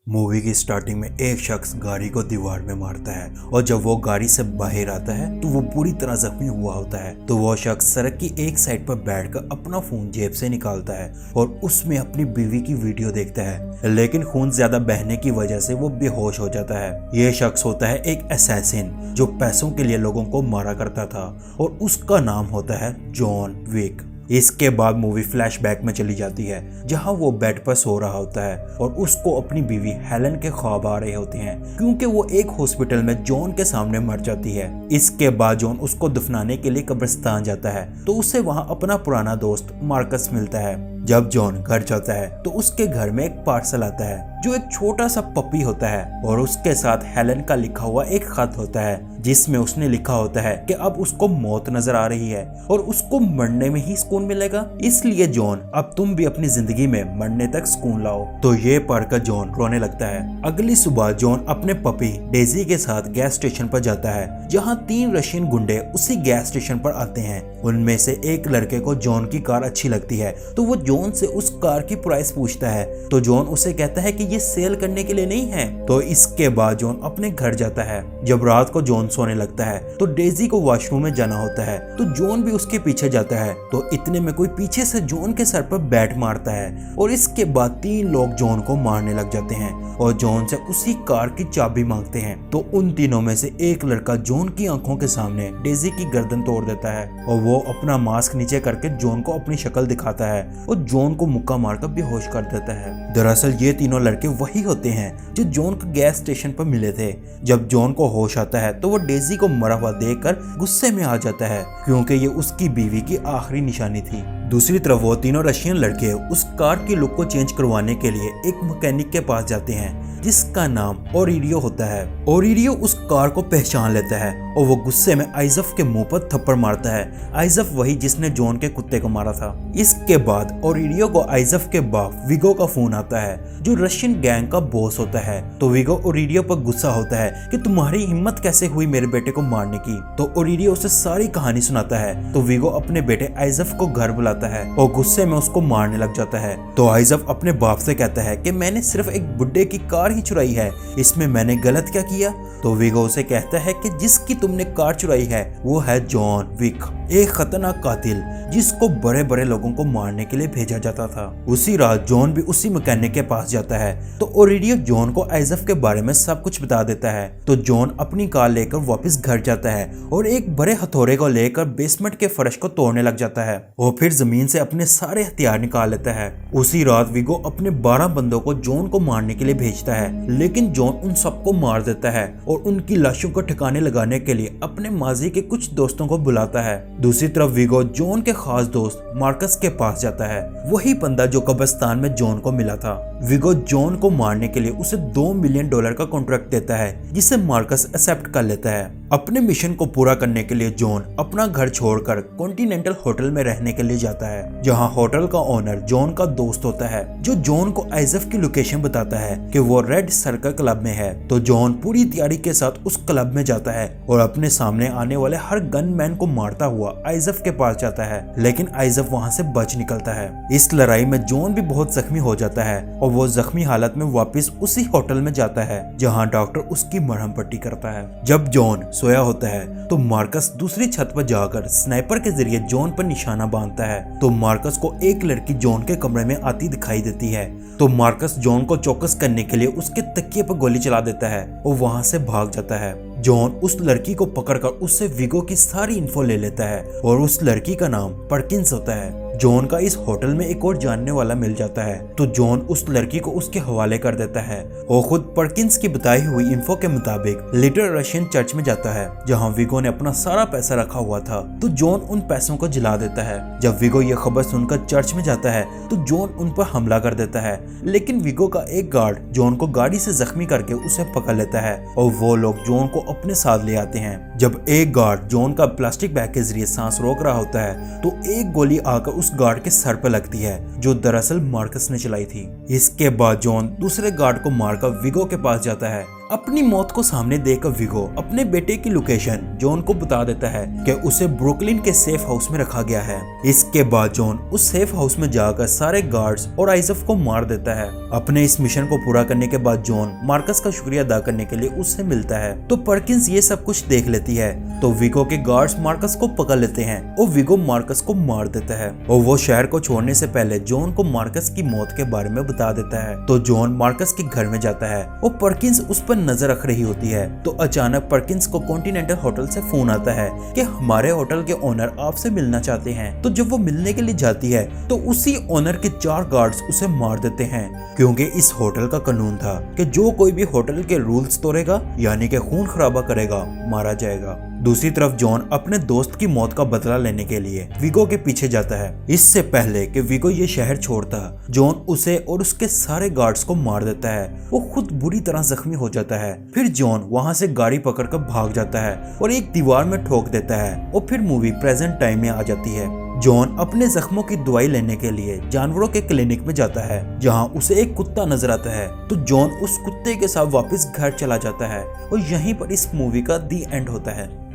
Movie की starting में एक शख्स गाड़ी को दीवार में मारता है और जब वो गाड़ी से बाहर आता है तो वो पूरी तरह जख्मी हुआ होता है। तो वो शख्स सड़क की एक साइड पर बैठकर अपना फोन जेब से निकालता है और उसमें अपनी बीवी की वीडियो देखता है, लेकिन खून ज्यादा बहने की वजह से वो बेहोश हो जाता है। ये शख्स होता है एक असैसिन जो पैसों के लिए लोगों को मारा करता था और उसका नाम होता है जॉन विक। इसके बाद मूवी फ्लैशबैक में चली जाती है जहां वो बेड पर सो रहा होता है और उसको अपनी बीवी हेलन के ख्वाब आ रहे होते हैं क्योंकि वो एक हॉस्पिटल में जॉन के सामने मर जाती है। इसके बाद जॉन उसको दफनाने के लिए कब्रिस्तान जाता है तो उसे वहां अपना पुराना दोस्त मार्कस मिलता है। जब जॉन घर जाता है तो उसके घर में एक पार्सल आता है जो एक छोटा सा पपी होता है और उसके साथ हेलन का लिखा हुआ एक खत होता है जिसमें उसने लिखा होता है कि अब उसको मौत नजर आ रही है और उसको मरने में ही सुकून मिलेगा, इसलिए जॉन अब तुम भी अपनी जिंदगी में मरने तक सुकून लाओ। तो ये पढ़कर जॉन रोने लगता है। अगली सुबह जॉन अपने पपी डेजी के साथ गैस स्टेशन पर जाता है जहाँ 3 रशियन गुंडे उसी गैस स्टेशन पर आते हैं। उनमें से एक लड़के को जॉन की कार अच्छी लगती है तो वो जॉन से उस कार की प्राइस पूछता है तो जॉन उसे कहता है कि ये सेल करने के लिए नहीं है। तो इसके बाद जॉन अपने घर जाता है। जब रात को जॉन सोने लगता है तो डेजी को वॉशरूम में जाना होता है तो जॉन भी उसके पीछे जाता है। तो इतने में कोई पीछे से जॉन के सर पर बैट मारता है और इसके बाद 3 लोग जॉन को मारने लग जाते हैं और जॉन से उसी कार की चाबी मांगते हैं। तो उन तीनों में से एक लड़का जॉन की आंखों के सामने डेजी की गर्दन तोड़ देता है और वो अपना मास्क नीचे करके जॉन को अपनी शक्ल दिखाता है और जॉन को मुक्का मारकर बेहोश कर देता है। दरअसल ये तीनों लड़के वही होते हैं जो जॉन को गैस स्टेशन पर मिले थे। जब जॉन को होश आता है तो वो डेजी को मरा हुआ देखकर गुस्से में आ जाता है क्योंकि ये उसकी बीवी की आखिरी निशानी थी। दूसरी तरफ वो तीनों रशियन लड़के उस कार की लुक को चेंज करवाने के लिए एक मैकेनिक के पास जाते हैं जिसका नाम ओरिडियो होता है। ओरिडियो उस कार को पहचान लेता है और वो गुस्से में आइजफ के मुंह पर थप्पड़ मारता है। आइजफ वही जिसने जॉन के कुत्ते को मारा था। इसके बाद ओरिडियो को आइजफ के बाप विगो का फोन आता है जो रशियन गैंग का बॉस होता है। तो विगो ओरिडियो पर गुस्सा होता है कि तुम्हारी हिम्मत कैसे हुई मेरे बेटे को मारने की। तो ओरिडियो उसे सारी कहानी सुनाता है। तो विगो अपने बेटे आइजफ को घर बुलाता है और गुस्से में उसको मारने लग जाता है। तो आइजफ अपने बाप से कहता है कि मैंने सिर्फ एक बुड्ढे की कार ही चुराई है, इसमें मैंने गलत क्या किया। तो विगो उसे कहता है कि जिसकी तुमने कार चुराई है वो है जॉन विक, एक खतरनाक कातिल जिसको बड़े बड़े लोगों को मारने के लिए भेजा जाता था। उसी रात जॉन भी उसी मैकेनिक के पास जाता है तो ओरिडियो जॉन को आइजफ के बारे में सब कुछ बता देता है। तो जॉन अपनी कार लेकर वापस घर जाता है और एक बड़े हथौड़े को लेकर बेसमेंट के फर्श को तोड़ने लग जाता है और फिर जमीन से अपने सारे हथियार निकाल लेता है। उसी रात विगो अपने 12 बंदों को जॉन को मारने के लिए भेजता है, लेकिन जॉन उन सबको मार देता है और उनकी लाशों को ठिकाने लगाने के लिए अपने माजी के कुछ दोस्तों को बुलाता है। दूसरी तरफ विगो जॉन के खास दोस्त मार्कस के पास जाता है, वही बंदा जो कब्रिस्तान में जॉन को मिला था। विगो जॉन को मारने के लिए उसे $2 मिलियन का कॉन्ट्रैक्ट देता है जिसे मार्कस एक्सेप्ट कर लेता है। अपने मिशन को पूरा करने के लिए जॉन अपना घर छोड़कर कॉन्टिनेंटल होटल में रहने के लिए जाता है जहां होटल का ओनर जॉन का दोस्त होता है जो जॉन को आइजफ की लोकेशन बताता है कि वो रेड सर्कल क्लब में है। तो जॉन पूरी तैयारी के साथ उस क्लब में जाता है और अपने सामने आने वाले हर गनमैन को मारता हुआ आइजफ के पास जाता है, लेकिन आइजफ वहां से बच निकलता है। इस लड़ाई में जॉन भी बहुत जख्मी हो जाता है और वो जख्मी हालत में वापस उसी होटल में जाता है जहां डॉक्टर उसकी मरहम पट्टी करता है। जब जॉन सोया होता है तो मार्कस दूसरी छत पर जाकर स्नाइपर के जरिए जॉन पर निशाना बांधता है। तो मार्कस को एक लड़की जॉन के कमरे में आती दिखाई देती है। तो मार्कस जॉन को चौकस करने के लिए उसके तकिए पर गोली चला देता है और वहां से भाग जाता है। जॉन उस लड़की को पकड़कर उससे विगो की सारी इन्फो ले लेता है और उस लड़की का नाम पर्किंस होता है। जॉन का इस होटल में एक और जानने वाला मिल जाता है तो जॉन उस लड़की को उसके हवाले कर देता है और खुद पर्किंस की बताई हुई इन्फो के मुताबिक लिटिल रशियन चर्च में जाता है जहां विगो ने अपना सारा पैसा रखा हुआ था। तो जॉन उन पैसों को जला देता है। जब विगो ये खबर सुनकर चर्च में जाता है तो जॉन उन पर हमला कर देता है, लेकिन विगो का एक गार्ड जॉन को गाड़ी से जख्मी करके उसे पकड़ लेता है और वो लोग जॉन को अपने साथ ले आते हैं। जब एक गार्ड जॉन का प्लास्टिक बैग के जरिए सांस रोक रहा होता है तो एक गोली आकर उस गार्ड के सर पर लगती है जो दरअसल मार्कस ने चलाई थी। इसके बाद जॉन दूसरे गार्ड को मारकर विगो के पास जाता है। अपनी मौत को सामने देखकर विगो अपने बेटे की लोकेशन जॉन को बता देता है कि उसे ब्रुकलिन के सेफ हाउस में रखा गया है। इसके बाद जॉन उस सेफ हाउस में जाकर सारे गार्ड्स और आइजफ को मार देता है। अपने इस मिशन को पूरा करने के बाद जॉन मार्कस का शुक्रिया अदा करने के लिए उससे मिलता है। तो पर्किंस ये सब कुछ देख लेती है तो विगो के गार्ड्स मार्कस को पकड़ लेते हैं और विगो मार्कस को मार देता है और वो शहर को छोड़ने से पहले जॉन को मार्कस की मौत के बारे में बता देता है। तो जॉन मार्कस के घर में जाता है और पर्किंस उस पर नजर रख रही होती है। तो अचानक पर्किंस को कॉन्टिनेंटल होटल से फोन आता है कि हमारे होटल के ओनर आपसे मिलना चाहते हैं। तो जब वो मिलने के लिए जाती है तो उसी ओनर के 4 गार्ड्स उसे मार देते हैं, क्योंकि इस होटल का कानून था कि जो कोई भी होटल के रूल्स तोड़ेगा यानी कि खून खराबा करेगा मारा जाएगा। दूसरी तरफ जॉन अपने दोस्त की मौत का बदला लेने के लिए विगो के पीछे जाता है। इससे पहले कि विगो ये शहर छोड़ता जॉन उसे और उसके सारे गार्ड्स को मार देता है। वो खुद बुरी तरह जख्मी हो जाता है। फिर जॉन वहां से गाड़ी पकड़कर भाग जाता है और एक दीवार में ठोक देता है और फिर मूवी प्रेजेंट टाइम में आ जाती है। जॉन अपने जख्मों की दवाई लेने के लिए जानवरों के क्लिनिक में जाता है जहां उसे एक कुत्ता नजर आता है। तो जॉन उस कुत्ते के साथ वापस घर चला जाता है और यहीं पर इस मूवी का दी एंड होता है।